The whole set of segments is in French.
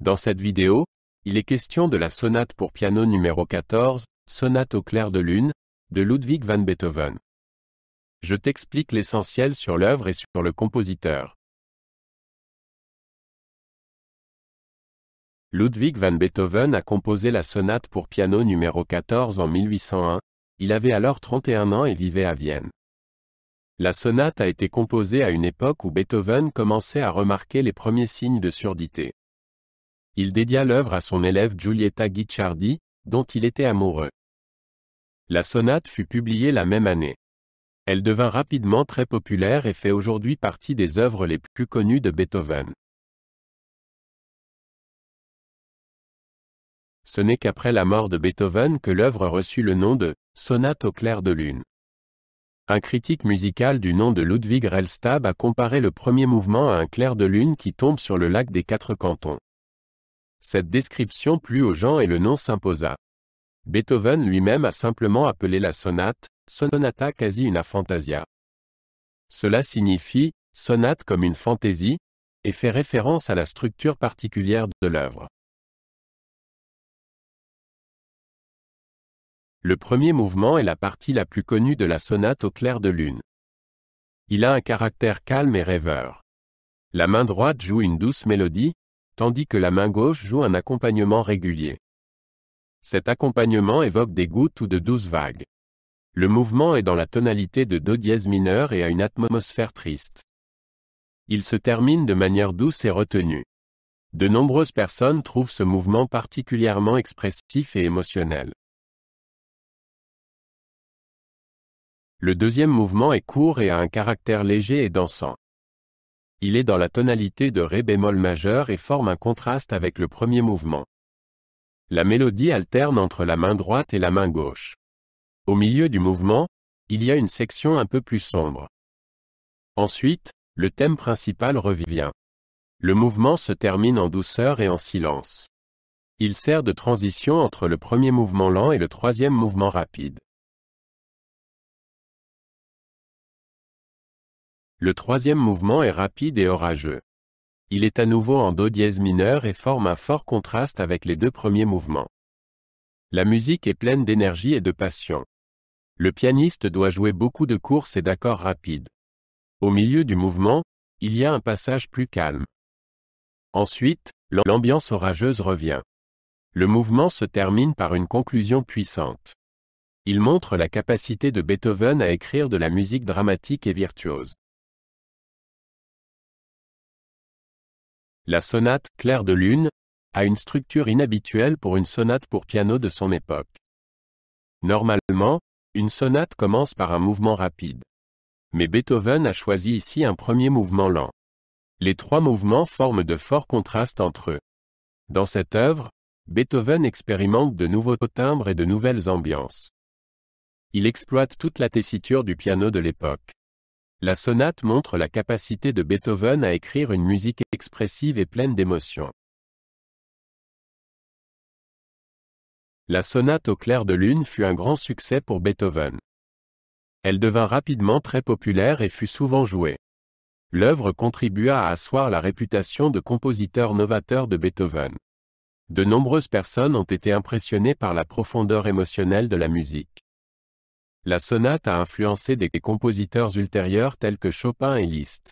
Dans cette vidéo, il est question de la sonate pour piano numéro 14, sonate au clair de lune, de Ludwig van Beethoven. Je t'explique l'essentiel sur l'œuvre et sur le compositeur. Ludwig van Beethoven a composé la sonate pour piano numéro 14 en 1801, il avait alors 31 ans et vivait à Vienne. La sonate a été composée à une époque où Beethoven commençait à remarquer les premiers signes de surdité. Il dédia l'œuvre à son élève Giulietta Guicciardi, dont il était amoureux. La sonate fut publiée la même année. Elle devint rapidement très populaire et fait aujourd'hui partie des œuvres les plus connues de Beethoven. Ce n'est qu'après la mort de Beethoven que l'œuvre reçut le nom de « sonate au clair de lune ». Un critique musical du nom de Ludwig Rellstab a comparé le premier mouvement à un clair de lune qui tombe sur le lac des Quatre Cantons. Cette description plut aux gens et le nom s'imposa. Beethoven lui-même a simplement appelé la sonate « sonata quasi una fantasia ». Cela signifie « sonate comme une fantaisie » et fait référence à la structure particulière de l'œuvre. Le premier mouvement est la partie la plus connue de la sonate au clair de lune. Il a un caractère calme et rêveur. La main droite joue une douce mélodie, tandis que la main gauche joue un accompagnement régulier. Cet accompagnement évoque des gouttes ou de douces vagues. Le mouvement est dans la tonalité de do dièse mineur et a une atmosphère triste. Il se termine de manière douce et retenue. De nombreuses personnes trouvent ce mouvement particulièrement expressif et émotionnel. Le deuxième mouvement est court et a un caractère léger et dansant. Il est dans la tonalité de ré bémol majeur et forme un contraste avec le premier mouvement. La mélodie alterne entre la main droite et la main gauche. Au milieu du mouvement, il y a une section un peu plus sombre. Ensuite, le thème principal revient. Le mouvement se termine en douceur et en silence. Il sert de transition entre le premier mouvement lent et le troisième mouvement rapide. Le troisième mouvement est rapide et orageux. Il est à nouveau en do dièse mineur et forme un fort contraste avec les deux premiers mouvements. La musique est pleine d'énergie et de passion. Le pianiste doit jouer beaucoup de courses et d'accords rapides. Au milieu du mouvement, il y a un passage plus calme. Ensuite, l'ambiance orageuse revient. Le mouvement se termine par une conclusion puissante. Il montre la capacité de Beethoven à écrire de la musique dramatique et virtuose. La sonate « Clair de lune » a une structure inhabituelle pour une sonate pour piano de son époque. Normalement, une sonate commence par un mouvement rapide. Mais Beethoven a choisi ici un premier mouvement lent. Les trois mouvements forment de forts contrastes entre eux. Dans cette œuvre, Beethoven expérimente de nouveaux timbres et de nouvelles ambiances. Il exploite toute la tessiture du piano de l'époque. La sonate montre la capacité de Beethoven à écrire une musique expressive et pleine d'émotions. La sonate au clair de lune fut un grand succès pour Beethoven. Elle devint rapidement très populaire et fut souvent jouée. L'œuvre contribua à asseoir la réputation de compositeur novateur de Beethoven. De nombreuses personnes ont été impressionnées par la profondeur émotionnelle de la musique. La sonate a influencé des compositeurs ultérieurs tels que Chopin et Liszt.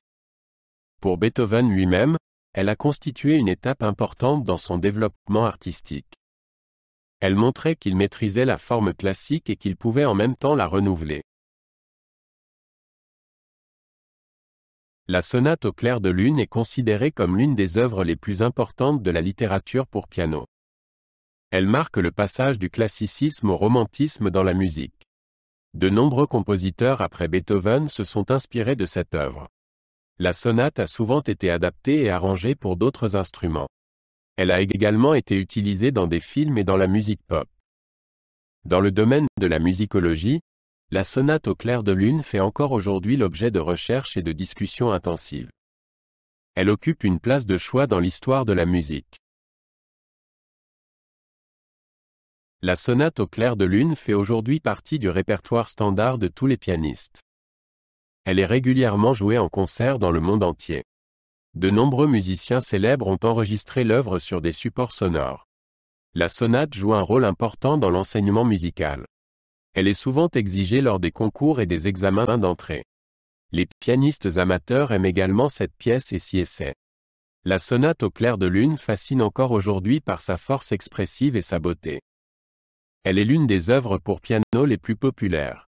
Pour Beethoven lui-même, elle a constitué une étape importante dans son développement artistique. Elle montrait qu'il maîtrisait la forme classique et qu'il pouvait en même temps la renouveler. La sonate au clair de lune est considérée comme l'une des œuvres les plus importantes de la littérature pour piano. Elle marque le passage du classicisme au romantisme dans la musique. De nombreux compositeurs après Beethoven se sont inspirés de cette œuvre. La sonate a souvent été adaptée et arrangée pour d'autres instruments. Elle a également été utilisée dans des films et dans la musique pop. Dans le domaine de la musicologie, la sonate au clair de lune fait encore aujourd'hui l'objet de recherches et de discussions intensives. Elle occupe une place de choix dans l'histoire de la musique. La sonate au clair de lune fait aujourd'hui partie du répertoire standard de tous les pianistes. Elle est régulièrement jouée en concert dans le monde entier. De nombreux musiciens célèbres ont enregistré l'œuvre sur des supports sonores. La sonate joue un rôle important dans l'enseignement musical. Elle est souvent exigée lors des concours et des examens d'entrée. Les pianistes amateurs aiment également cette pièce et s'y essaient. La sonate au clair de lune fascine encore aujourd'hui par sa force expressive et sa beauté. Elle est l'une des œuvres pour piano les plus populaires.